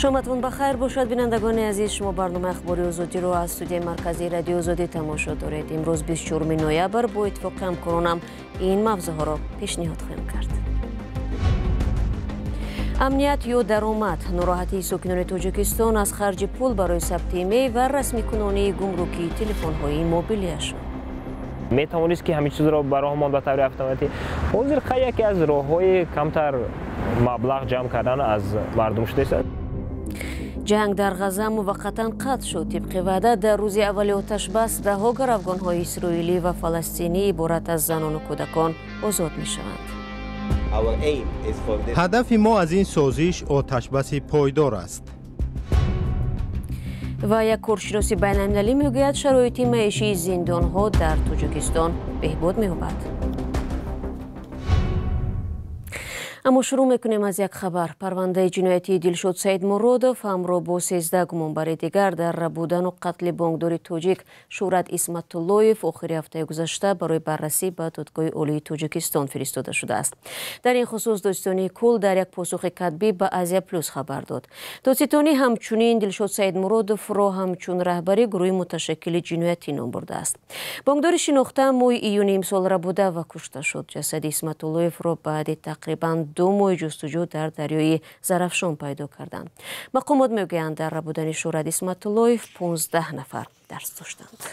شامتون بخیر باشد بینندگان عزیز. شما برنامه اخباری آزادی رو از استودیوی مرکزی رادیو آزادی تماشا دارید. امروز 24 نوامبر با اتفاق کرونا این موضوع ها را پیشنهاد خواهیم کرد. امنیت یا درآمد، ناراحتی ساکنان تاجیکستان از خرج پول برای ثبت ایمیل و رسمی کنونی گمرکی تلفن‌های موبیلیشان. می توانست که همین چیز را برای به طور اتوماتیک حاضر یکی از راه‌های کمتر مبلغ جمع کردن از مردم شده است. جنگ در غزه موقتا قطع شد. طبق وعده در روز اول آتش بس ده‌ها گروگان‌های اسرائیلی و فلسطینی عبارت از زنان و کودکان آزاد می‌شوند. هدف ما از این سازش آتش بس پایدار است. و یک کارشناس بین‌المللی میگوید شرایط معیشی زندان‌ها در تاجیکستان بهبود می‌یابد. اما شروع میکنیم از یک خبر. پرونده جنایتی دلشاد سید مرادوف همراه با 13 گمانبر دیگر در ربودن و قتل بانکدار تاجیک شهرت اسمت اللهیف آخر هفته گذشته برای بررسی به دادگاه عالی تاجیکستان فرستاده شده است. در این خصوص دادستانی کل در یک پاسخ کتبی به آزیا پلوس خبر داد. دادستانی همچنین دلشاد سید مرادوف را همچون رهبری گروه متشکل جنایتی نام برده است. بانکدار شناخته ماه ایون امسال ربوده و کشته شد. جسد اسمت اللهیف را بعد تقریبا 2 ماه جستجو در دریای زرافشان پیدا کردند. مقامات میگویند در ربودن شهرت اسمت اللهیف 15 نفر دست داشتند.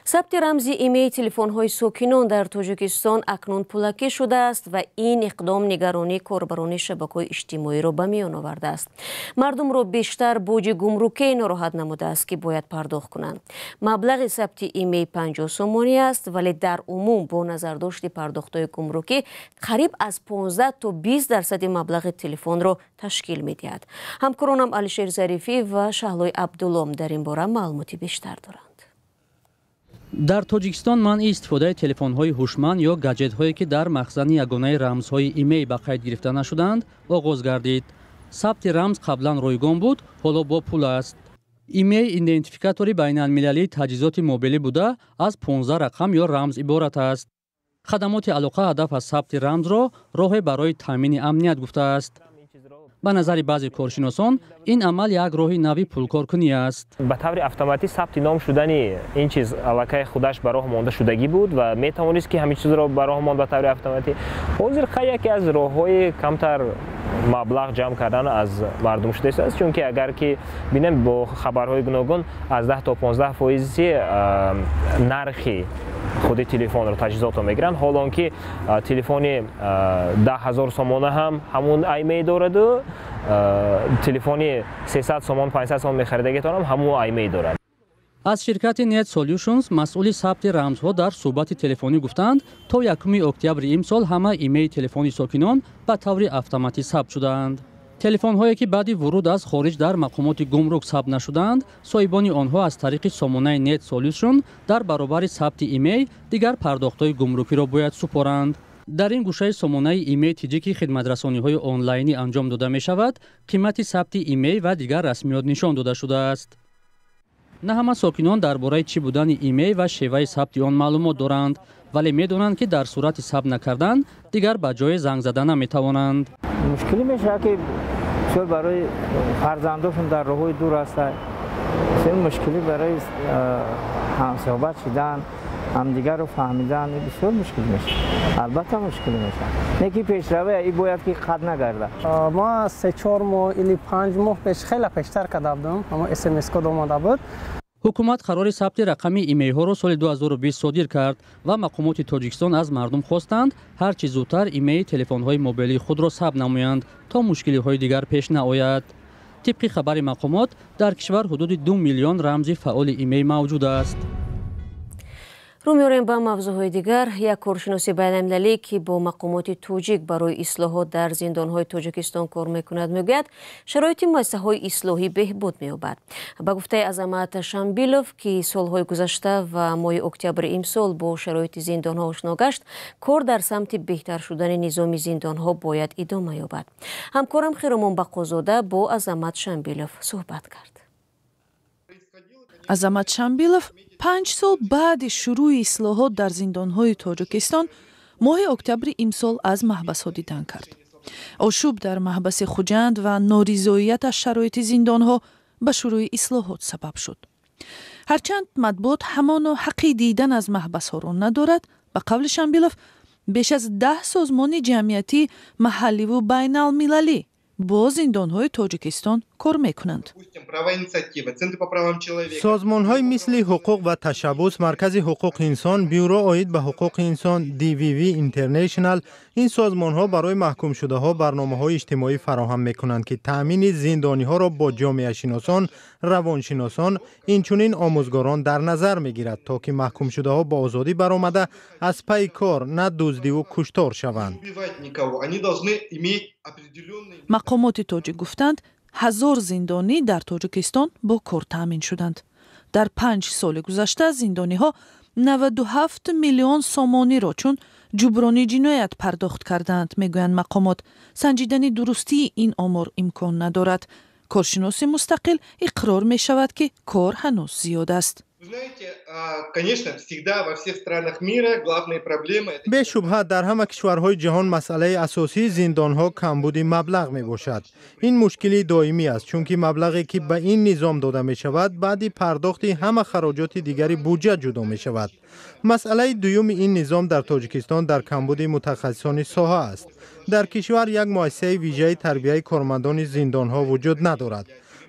ثبت رمزی ایمیل تلفن‌های ساکنان در تاجیکستان اکنون پولکی شده است و این اقدام نگرانی کاربران شبکه‌های اجتماعی را به میان آورده است. مردم را بیشتر بوج گمرکی ناراحت نموده است که باید پرداخت کنند. مبلغ ثبت ایمیل 50 سومانی است، ولی در عموم با نظرداشت پرداخت‌های گمرکی قریب از 15 تا 20% مبلغ تلفن را تشکیل می‌دهد. همکارانم علیشیر ظریفی و شهلای عبدالله در این باره معلوماتی بیشتر دارند. در تاجیکستان منع استفاده تلفن‌های هوشمند یا گجت‌هایی که در مخزن یگانه رمزهای ایمیل به قید گرفته نشدند آغاز گردید. ثبت رمز قبلا رایگان بود، حالا با پول است. ایمیل ایدنتیفیکاتوری بین‌المللی تجهیزات موبیلی بوده از 15 رقم یا رمز عبارت است. خدمات علاقه هدف از ثبت رمز را راه برای تامین امنیت گفته است. به نظر بعضی کارشناسان این عمل یک راه نوی پولکارکنی است. به طور اتوماتیک ثبت نام شدن این چیز علاقه خودش برای مانده شدگی بود و می توانست که همین چیز را برای مان به طور اتوماتیک حاضر یکی از راه‌های کمتر مبلغ جمع کردن از مردم شده است. چون که اگر که ببینیم با خبرهای گوناگون از 10 تا 15% نرخ خود تلفن رو تجهیزات رو میگیرن، حالا که تلفن 10,000 سومانه هم همون ایمیل دارد و تلفن 300 سومان 500 سومان میخریدگی هم همون ایمیل دارد. از شرکت نیت سولوشنز مسئول ثبت رمزها در صحبت تلفنی گفتند تا 1 اکتبر امسال همه ایمیل تلفنی ساکنان به طور اتوماتیک ثبت شدند. تلفن‌هایی که بعد ورود از خارج در مقامات گمرک ثبت نشدند، صاحبان آنها از طریق سامانه نیت سولوشن در برابر ثبت ایمیل دیگر پرداخت‌های گمرکی را باید سپارند. در این گوشه سامانه ایمیل تیجیکی خدمت‌رسانی‌های آنلاینی انجام داده می‌شود، قیمت ثبت ایمیل و دیگر رسمیات نشان داده شده است. نه همه ساکنان درباره چی بودن ایمیل و شیوه ثبت آن معلومات دارند، ولی می‌دانند که در صورت ثبت نکردن دیگر به جای زنگ زدن نمی‌توانند. مشکلی میشه که چون برای فرزندانشون در راه‌های دور هستند، این مشکلی برای همصحبت شدن، همدیگر رو فهمیدن بسیار مشکل میشه. البته مشکل میشه. یکی پیشروی ای باید که قد نگرده. ما 3-4 ماه الی 5 ماه پیش خیلی پیشتر کرده بودم، اما SMS کد اومده بود. حکومت قرار ثبت رقمی ایمیل ها را سال 2020 صادر کرد و مقامات تاجیکستان از مردم خواستند هر چه زودتر ایمیل تلفن های موبیلی خود را ثبت نمایند تا مشکلی های دیگر پیش نیاید. طبق خبر مقامات در کشور حدود 2 میلیون رمز فعال ایمیل موجود است. رو می‌آوریم به موضوعهای دیگر. یک کارشناس بین‌المللی که با مقامات تاجیک برای اصلاحات در زندان‌های تاجیکستان کار می‌کند میگوید شرایط مؤسسه‌های اصلاحی بهبود می‌یابد. به گفته عظمت شامبیلوف که سال‌های گذشته و ماه اکتبر امسال با شرایط زندان‌ها آشنا گشت، کار در سمت بهتر شدن نظام زندان‌ها باید ادامه یابد. همکارم خیرمان بقازاده با عظمت شامبیلوف صحبت کرد. عظمت شامبیلوف 5 سال بعد شروع اصلاحات در زندان‌های تاجیکستان ماه اکتبر امسال از محبس‌ها دیدن کرد. آشوب در محبس خوجند و نارضایت از شرایط زندانها به شروع اصلاحات سبب شد. هرچند مطبوعات همان حقی دیدن از محبس ها را ندارد، به قول شنبیلوف بیش از 10 سازمان جمعیتی محلی و بین المللی با زندانهای تاجیکستان کار میکنند. سازمان‌های مثل حقوق و تشبث، مرکز حقوق انسان، بیورو عاید به حقوق انسان، DVV اینترنشنال، این سازمان‌ها برای محکوم شده‌ها برنامه‌های اجتماعی فراهم می‌کنند که تأمین زندانی‌ها را با جامعه شناسان، روانشناسان، اینچنین آموزگاران در نظر می‌گیرد تا که محکوم شده‌ها با آزادی برآمده از پی کار نه دزدی و کشتار شوند. مقامات تاجیک گفتند 1000 زندانی در تاجیکستان با کار تامین شدند. در 5 سال گذشته زندانی ها 97 میلیون سومانی را چون جبرانی جنایت پرداخت کردند. میگویند مقامات سنجیدن درستی این آمار امکان ندارد. کارشناس مستقل اقرار می شود که کار هنوز زیاد است. به شبهه در همه کشورهای جهان مسئله اساسی زندانها کمبود مبلغ می باشد. این مشکلی دائمی است چون که مبلغی که به این نظام داده می شود بعد پرداخت همه خراجات دیگری بودجه جدا می شود. مسئله دوم این نظام در تاجیکستان در کمبود متخصصان ساحه است. در کشور یک مؤسسه ویژه تربیت کارمندان زندانها وجود ندارد.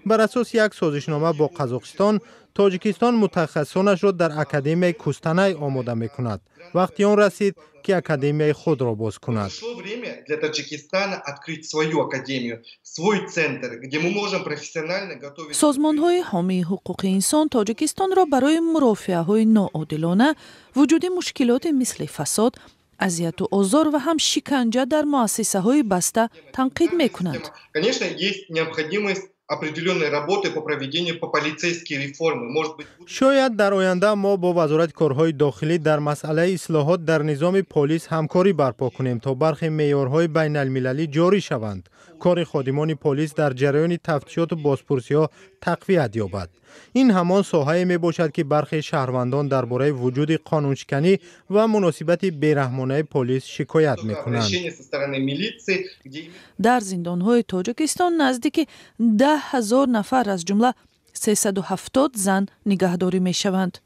بر اساس یک سازشنامه با قزاقستان، تاجیکستان متخصصانش را در اکادمی کوستانای آماده می کند. وقتی آن رسید که اکادمی خود را باز کند. سازمان‌های حامی حقوق انسان تاجیکستان را برای مرافعه‌های ناعادلانه، وجود مشکلات مثل فساد، اذیت و آزار و هم شکنجه در مؤسسه‌های بسته تنقید می‌کنند. شاید در آینده ما با وزارت کارهای داخلی در مسئله اصلاحات در نظام پلیس همکاری برپا کنیم تا برخی معیارهای بین المللی جاری شوند. کار خادمان پلیس در جریان تفتیشات و بازپرسی‌ها تقویت یابد. این همان ساحه‌ای میباشد که برخی شهروندان درباره وجود قانونشکنی و مناسبت بیرحمانه پلیس شکایت میکنند. در زندان‌های تاجیکستان نزدیک 10,000 نفر از جمله 370 زن نگهداری میشوند.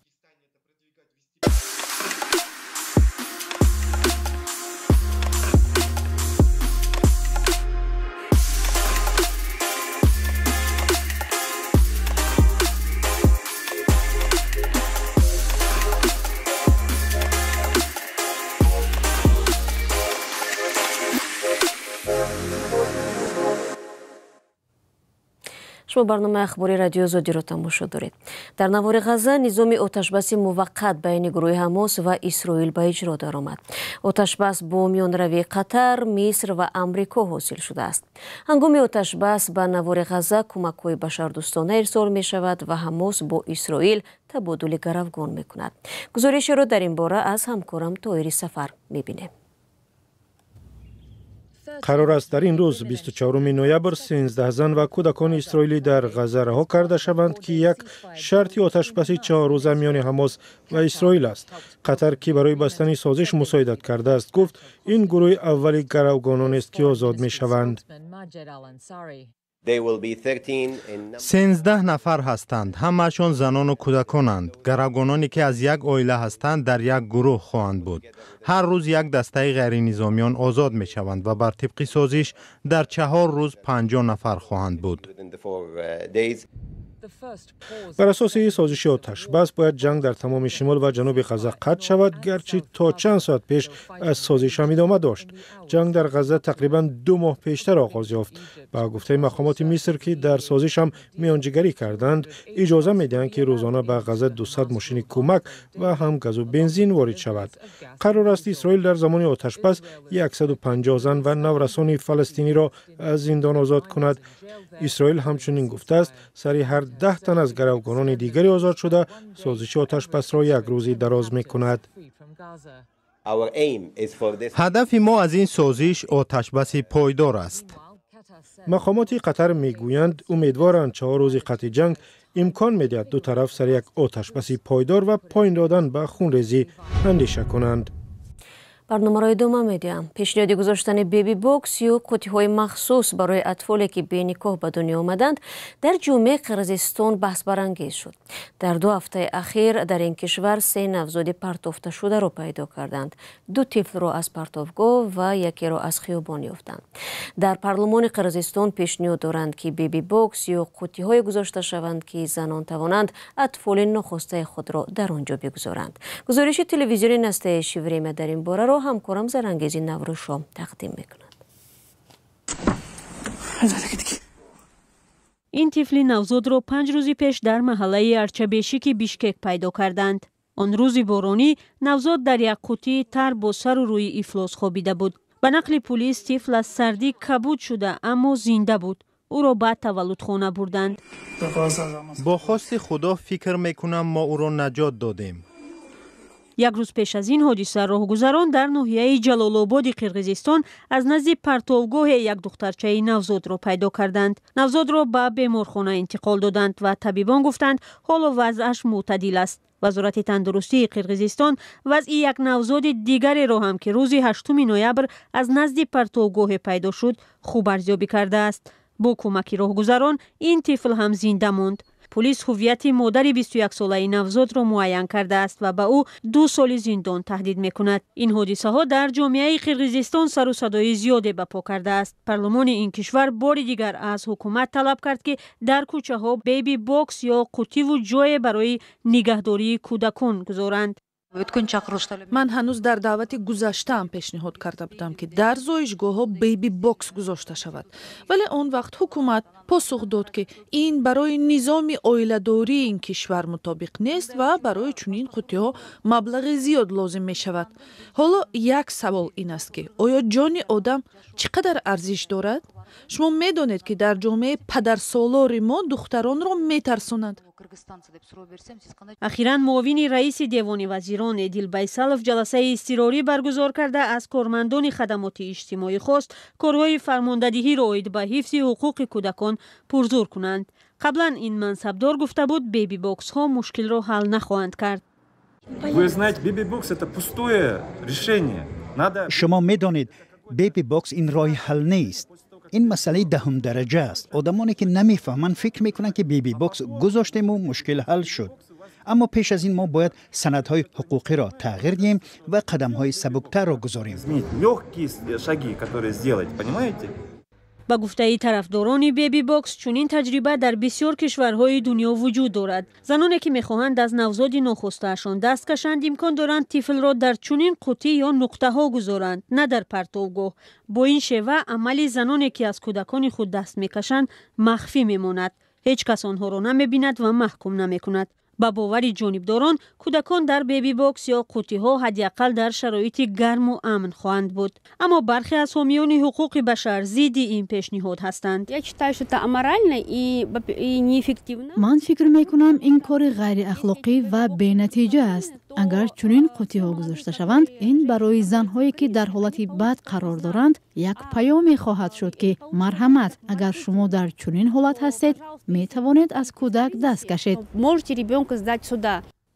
شما برنامه اخباری رادیو آزادی را تماشا دارید. در نوار غزه نظام آتشبسی موقت بین گروه حماس و اسرائیل به اجرا درآمد. آتشبس با میانروی قطر، مصر و آمریکا حاصل شده است. هنگام آتشبس به نوار غزه کمک‌های بشردوستانه ارسال می شود و حماس با اسرائیل تبادل گروگان می کند. گزارش را در این باره از همکارم طاهری سفر می بینیم. قرار است در این روز 24 نوامبر 13 زن و کودکان اسرائیلی در غزه رها کرده شوند که یک شرط آتشبسی 4 روزه میان حماس و اسرائیل است. قطر که برای بستن سازش مساعدت کرده است گفت این گروه اولی گروگانان است که آزاد می شوند. 13 نفر هستند. همه‌شان زنان و کودکانند. گروگانانی که از یک عائله هستند در یک گروه خواهند بود. هر روز یک دسته غیر نظامیان آزاد می شوند و بر طبق سازش در 4 روز 50 نفر خواهند بود. بر اساس سازش آتشبس باید جنگ در تمام شمال و جنوب غزه قطع شود، گرچه تا چند ساعت پیش از سازش هم ادامه داشت. جنگ در غزه تقریبا 2 ماه پیشتر آغاز یافت. با گفته مقامات مصر که در سازش هم میانجیگری کردند، اجازه میدهند که روزانه به غزه 200 ماشین کمک و هم گاز و بنزین وارد شود. قرار است اسرائیل در زمان آتشبس 150 زن و نورسان فلسطینی را از زندان آزاد کند. اسرائیل همچنین گفته است سری هر 10 تن از گروگانان دیگری آزاد شده سازش آتشبس را یک روزی دراز می کند. هدف ما از این سازش آتشبس پایدار است. مقامات قطر میگویند امیدوارند 4 روز قطع جنگ امکان میدهد دو طرف سر یک آتشبس پایدار و پایان دادن به خونریزی اندیشه کنند. برنامه را ادامه میدیم. پیشنهاد گذاشتن بیبی باکس یا قوطی‌های مخصوص برای اطفالی که بی نکاح به دنیا آمدند در جامعه قرقیزستان بحث برانگیز شد. در 2 هفته اخیر در این کشور 3 نوزاد پرتافته شده را پیدا کردند. 2 طفل را از پرتابگاه و یکی را از خیابان یافتند. در پارلمان قرقیزستان پیشنهاد دارند که بیبی باکس یا قوطی‌های گذاشته شوند که زنان توانند اطفال نخسته خود را در آنجا بگذارند. گزارش تلویزیونی نسته شیوریم در این باره را همکارم زرانگیزی نوروشا تقدیم میکند. این طفل نوزاد را 5 روز پیش در محله ارچبشیک بیشکک پیدا کردند. آن روز بارانی نوزاد در یک قوطی تر با سر و روی افلاس خوابیده بود. به نقل پلیس طفل از سردی کبود شده اما زنده بود. او را بعد تولدخانه بردند. با خواست خدا فکر میکنم ما او را نجات دادیم. یک روز پیش از این حادثه راهگذران در ناحیه جلال‌آباد قرقیزستان از نزد پرتابگاه یک دخترچه نوزاد را پیدا کردند. نوزاد را به بیمارخانه انتقال دادند و طبیبان گفتند حال و وضعش معتدل است. وزارت تندرستی قرقیزستان وضع یک نوزاد دیگری را هم که روز 8 نوامبر از نزد پرتابگاه پیدا شد خوب ارزیابی کرده است. با کمک راهگذران این طفل هم زنده ماند. پلیس هویت مادر 21 ساله نوزاد را معین کرده است و به او 2 سال زندان تهدید میکند. این حادثه ها در جامعه قرقیزستان سر و صدای زیادی برپا کرده است. پارلمان این کشور بار دیگر از حکومت طلب کرد که در کوچه ها بیبی باکس یا قوطی و جای برای نگهداری کودکان گذارند. من هنوز در دعوت گذشته پیشنهاد کرده بودم که در زایشگاه ها بیبی باکس گذاشته شود، ولی آن وقت حکومت پاسخ داد که این برای نظام عائله‌داری این کشور مطابق نیست و برای چنین قوطی ها مبلغ زیاد لازم می شود. حالا یک سوال این است که آیا جان آدم چقدر ارزش دارد؟ شما میدانید که در جامعه پدرسالار ما دختران را میترسانند. اخیراً معاون رئیس دیوان وزیران ادیل بیسالف جلسه اضطراری برگزار کرده از کارمندان خدمات اجتماعی خواست کارهای فرماندهی را عاید به حفظ حقوق کودکان پرزور کنند. قبلا این منصبدار گفته بود بیبی باکس ها مشکل را حل نخواهند کرد. شما میدانید بیبی باکس این راه حل نیست. این مسئله 10 درجه است. آدمانی که نمیفهمند فکر میکنن که بیبی باکس گذاشتیم و مشکل حل شد. اما پیش از این ما باید سندهای حقوقی را تغییر دهیم و قدمهای سبکتر را گذاریم. با گفته طرفداران بیبی باکس چنین تجربه در بسیار کشورهای دنیا وجود دارد. زنانی که میخواهند از نوزاد ناخواسته دست کشند امکان دارند طفل را در چنین قوطی یا نقطه ها گذارند، نه در پرتابگاه. با این شیوه عمل زنانی که از کودکان خود دست میکشند مخفی میماند. هیچ کس آنها را نمیبیند و محکوم نمیکند. با باور جانبداران کودکان در بیبی باکس یا قوطی ها حداقل در شرایط گرم و امن خواهند بود. اما برخی از حامیان حقوق بشر ضد این پیشنهاد هستند. من فکر میکنم این کار غیر اخلاقی و بی نتیجه است. اگر چنین قوطی ها گذاشته شوند این برای زنهایی که در حالت بد قرار دارند یک پیامی خواهد شد که مرحمت، اگر شما در چنین حالت هستید می توانید از کودک دست کشید.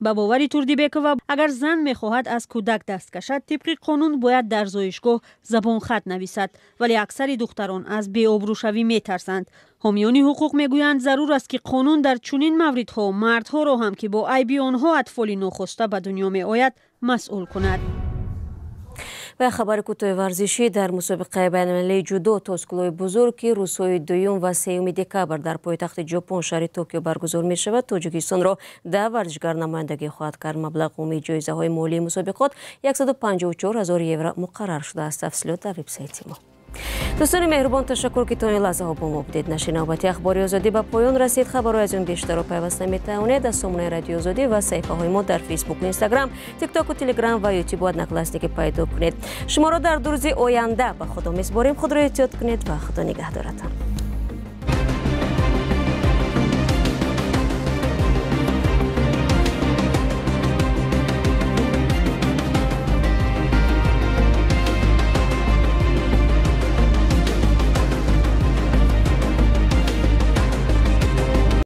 با باور توردیبکووا اگر زن میخواهد از کودک دست کشد طبق قانون باید در زایشگاه زبان خط نویسد، ولی اکثر دختران از بی‌آبروشوی میترسند. حامیان حقوق میگویند ضرور است که قانون در چنین موردها مردها را هم که با عیب آنها اطفال ناخواسته به دنیا میآید مسئول کند. و خبر کوتاه ورزشی در مسابقه بین‌المللی جودو تاسکلوی بزرگ که روزهای 2 و 3 دکامبر در پایتخت ژاپن شهر توکیو برگزار می شود تاجیکستان را ده ورزشکار نمایندگی خواهد کرد. مبلغ عمومی جایزه های مالی مسابقات 154,000 یورو مقرر شده است. تفصیلات در وبسایت ما. دوستان مهربان تشکر که تا این لحظه ها با ما بودید. نشر نوبتی اخباری آزادی به پایان رسید. خبرهای از این بیشتر را پیوسته میتوانید از سامانه رادیو آزادی و صفحه های ما در فیسبوک و اینستاگرام، تیک تاک و تلگرام و یوتیوب و نقل که پیدا کنید. شما را در 2 روز آینده به خدا میسپاریم. خود را احتیاط کنید و خدا نگهدارتان.